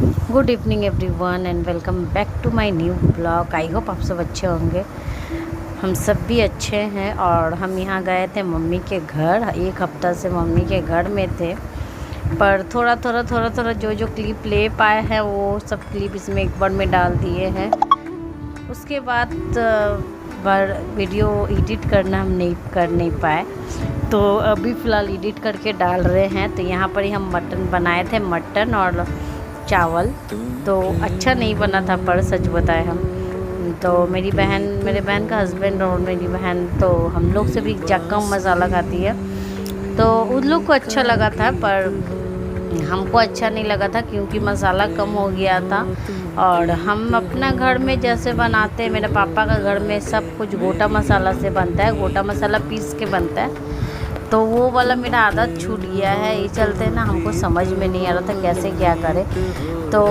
Good evening everyone and welcome back to my new blog. I hope आप सब अच्छे होंगे। हम सब भी अच्छे हैं। और हम यहाँ गए थे मम्मी के घर। एक हफ्ता से मम्मी के घर में थे, पर थोड़ा जो जो क्लिप ले पाए हैं वो सब क्लिप इसमें एक बार में डाल दिए हैं। उसके बाद बार वीडियो एडिट करना हम नहीं कर नहीं पाए, तो अभी फ़िलहाल एडिट करके डाल रहे हैं। तो यहाँ पर ही हम मटन बनाए थे, मटन और चावल। तो अच्छा नहीं बना था, पर सच बताए हम तो मेरे बहन का हस्बैंड और मेरी बहन तो हम लोग से भी कम मसाला खाती है, तो उन लोग को अच्छा लगा था, पर हमको अच्छा नहीं लगा था क्योंकि मसाला कम हो गया था। और हम अपना घर में जैसे बनाते हैं, मेरे पापा का घर में सब कुछ गोटा मसाला से बनता है, गोटा मसाला पीस के बनता है। तो वो वाला मेरा आदत छूट गया है, ये चलते ना हमको समझ में नहीं आ रहा था कैसे क्या करें। तो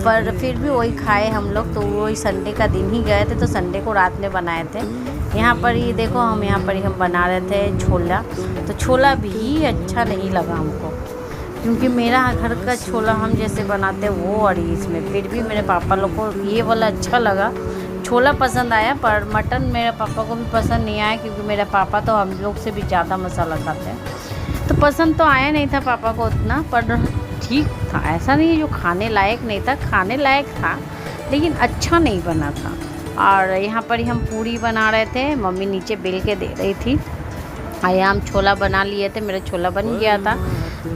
पर फिर भी वही खाए हम लोग। तो वही संडे का दिन ही गए थे, तो संडे को रात में बनाए थे। यहाँ पर ही देखो, हम बना रहे थे छोला। तो छोला भी अच्छा नहीं लगा हमको, क्योंकि मेरा घर का छोला हम जैसे बनाते हैं वो, और इसमें फिर भी मेरे पापा लोग को ये वाला अच्छा लगा, छोला पसंद आया। पर मटन मेरे पापा को भी पसंद नहीं आया, क्योंकि मेरे पापा तो हम लोग से भी ज़्यादा मसाला खाते हैं। तो पसंद तो आया नहीं था पापा को उतना, पर ठीक था। ऐसा नहीं जो खाने लायक नहीं था, खाने लायक था, लेकिन अच्छा नहीं बना था। और यहाँ पर ही हम पूरी बना रहे थे, मम्मी नीचे बेल के दे रही थी। यहाँ हम छोला बना लिए थे, मेरा छोला बन गया था।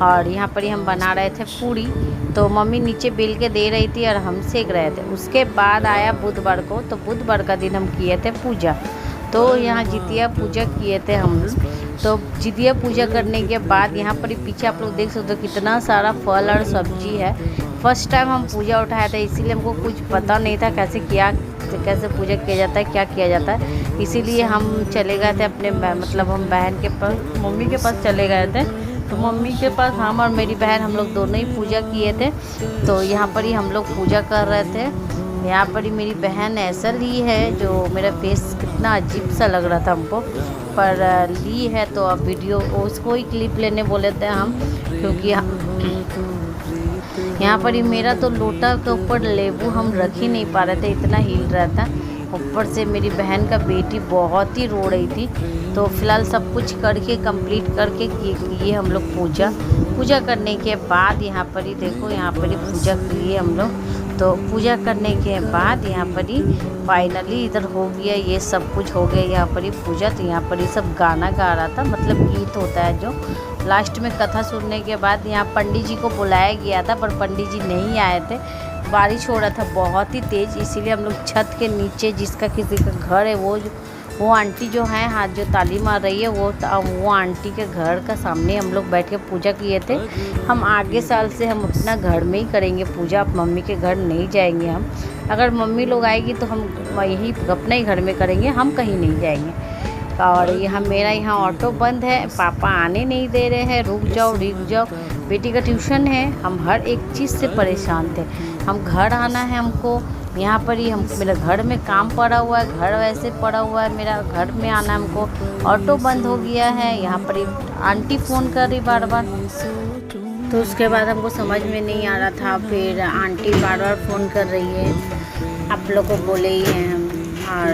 और यहाँ पर ही हम बना रहे थे पूरी, तो मम्मी नीचे बेल के दे रही थी और हम सेक रहे थे। उसके बाद आया बुधवार को, तो बुधवार का दिन हम किए थे पूजा। तो यहाँ जितिया पूजा किए थे हम। तो जितिया पूजा करने के बाद यहाँ पर पीछे आप लोग देख सकते हो कितना सारा फल और सब्जी है। फर्स्ट टाइम हम पूजा उठाया था, इसीलिए हमको कुछ पता नहीं था कैसे पूजा किया जाता है, क्या किया जाता है। इसीलिए हम चले गए थे अपने मतलब हम बहन के पास, मम्मी के पास चले गए थे। तो मम्मी के पास हम और मेरी बहन हम लोग दोनों ही पूजा किए थे। तो यहाँ पर ही हम लोग पूजा कर रहे थे। यहाँ पर ही मेरी बहन ऐसा ली है, जो मेरा फेस कितना अजीब सा लग रहा था हमको, पर ली है। तो अब वीडियो उसको ही क्लिप लेने बोले थे हम, क्योंकि यहाँ पर ही मेरा तो लोटा के ऊपर लेबू हम रख ही नहीं पा रहे थे, इतना हिल रहा था। ऊपर से मेरी बहन का बेटी बहुत ही रो रही थी। तो फिलहाल सब कुछ करके कंप्लीट करके किए हम लोग पूजा करने के बाद यहाँ पर ही देखो, यहाँ पर ही पूजा किए हम लोग। तो पूजा करने के बाद यहाँ पर ही फाइनली इधर हो गया, ये सब कुछ हो गया यहाँ पर ही पूजा। तो यहाँ पर ही सब गाना गा रहा था, मतलब गीत होता है जो लास्ट में कथा सुनने के बाद। यहाँ पंडित जी को बुलाया गया था, पर पंडित जी नहीं आए थे, बारिश हो रहा था बहुत ही तेज़। इसीलिए हम लोग छत के नीचे, जिसका किसी का घर है, वो आंटी जो है हाथ जो ताली मार रही है, वो आंटी के घर का सामने हम लोग बैठ के पूजा किए थे। हम आगे साल से हम अपना घर में ही करेंगे पूजा, अब मम्मी के घर नहीं जाएंगे हम। अगर मम्मी लोग आएगी तो हम यही अपना ही घर में करेंगे, हम कहीं नहीं जाएंगे। और मेरा यहाँ ऑटो बंद है, पापा आने नहीं दे रहे हैं, रुक जाओ। बेटी का ट्यूशन है, हम हर एक चीज़ से परेशान थे। हम घर आना है हमको, यहाँ पर ही मेरा घर में काम पड़ा हुआ है, घर वैसे पड़ा हुआ है, मेरा घर में आना है हमको। ऑटो बंद हो गया है, यहाँ पर ही आंटी फ़ोन कर रही बार बार। तो उसके बाद हमको समझ में नहीं आ रहा था, फिर आंटी बार बार फ़ोन कर रही है, आप लोग को बोले ही हैं हम। और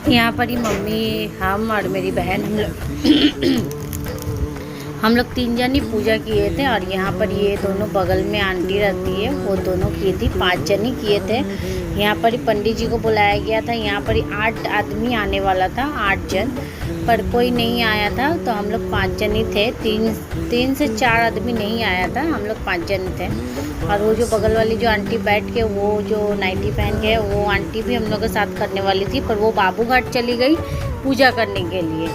यहाँ पर ही मम्मी, हम और मेरी बहन, हम लोग 3 जन ही पूजा किए थे। और यहाँ पर ये दोनों बगल में आंटी रहती है, वो दोनों की थी, 5 जन ही किए थे। यहाँ पर ही पंडित जी को बुलाया गया था। यहाँ पर ही 8 आदमी आने वाला था, 8 जन, पर कोई नहीं आया था। तो हम लोग 5 जन ही थे, 3 से 4 आदमी नहीं आया था, हम लोग 5 जन थे। और वो जो बगल वाली जो आंटी बैठ के, वो जो नाइटी पहन के, वो आंटी भी हम लोग के साथ करने वाली थी, पर वो बाबू घाट चली गई पूजा करने के लिए।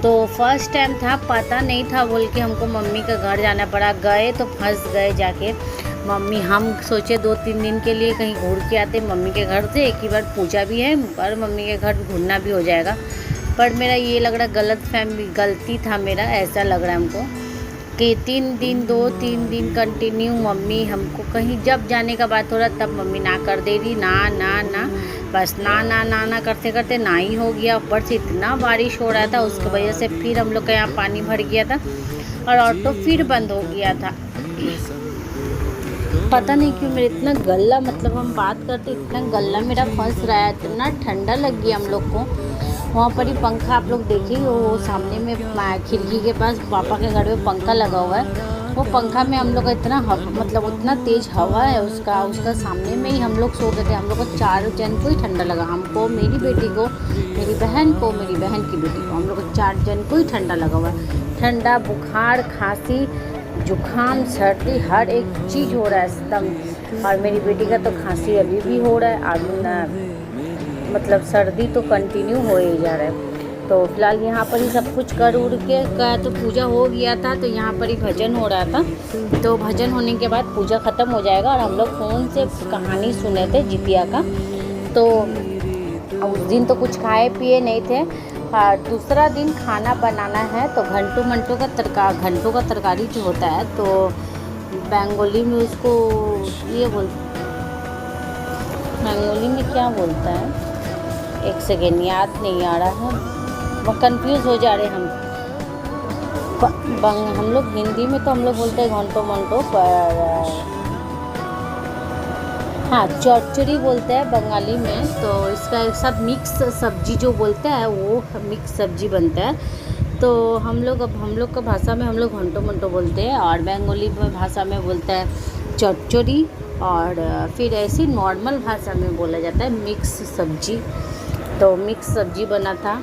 तो फर्स्ट टाइम था, पता नहीं था, बोल के हमको मम्मी का घर जाना पड़ा। गए तो फंस गए जाके मम्मी। हम सोचे 2-3 दिन के लिए कहीं घूर के आते मम्मी के घर से, एक ही बार पूजा भी है और मम्मी के घर घूरना भी हो जाएगा। पर मेरा ये लग रहा गलती था मेरा, ऐसा लग रहा है हमको कि 2-3 दिन कंटिन्यू मम्मी हमको कहीं जब जाने का बात हो रहा तब मम्मी ना कर दे रही, ना बस ना करते करते ना ही हो गया। ऊपर से इतना बारिश हो रहा था, उसकी वजह से फिर हम लोग का यहाँ पानी भर गया था और ऑटो फिर बंद हो गया था। पता नहीं क्यों मेरे इतना गला, मतलब हम बात करते इतना गला मेरा फंस रहा है, इतना ठंडा लग गया हम लोग को। वहाँ पर ही पंखा आप लोग देखिए, वो सामने में खिड़की के पास पापा के घर में पंखा लगा हुआ है। वो पंखा में हम लोग का इतना मतलब उतना तेज़ हवा है उसका सामने में ही हम लोग सो गए थे। हम लोग को 4 जन को ही ठंडा लगा, हमको, मेरी बेटी को, मेरी बहन को, मेरी बहन की बेटी को, हम लोग को 4 जन को ही ठंडा लगा हुआ है। ठंडा, बुखार, खांसी, जुकाम, सर्दी, हर एक चीज़ हो रहा है एकदम। और मेरी बेटी का तो खांसी अभी भी हो रहा है, और मतलब सर्दी तो कंटिन्यू हो ही जा रहा है। तो फिलहाल यहाँ पर ही सब कुछ कर उड़ के का तो पूजा हो गया था, तो यहाँ पर ही भजन हो रहा था। तो भजन होने के बाद पूजा ख़त्म हो जाएगा, और हम लोग फ़ोन से कहानी सुने थे जितिया का। तो उस दिन तो कुछ खाए पिए नहीं थे। दूसरा दिन खाना बनाना है, तो घंटों का तरकारी जो होता है, तो बंगाली में उसको ये बंगाली में क्या बोलता है, एक सेकेंड याद नहीं आ रहा है, वो कंफ्यूज हो जा रहे हम। हम लोग हिंदी में तो हम लोग बोलते हैं घंटो मंटो, पर हाँ चौचड़ी बोलते हैं बंगाली में। तो इसका एक सब मिक्स सब्जी जो बोलते हैं, वो मिक्स सब्जी बनता है। तो हम लोग का भाषा में हम लोग घंटो मंटो बोलते हैं, और बंगाली भाषा में बोलता है चौचड़ी, और फिर ऐसी नॉर्मल भाषा में बोला जाता है मिक्स सब्जी। तो मिक्स सब्जी बना था।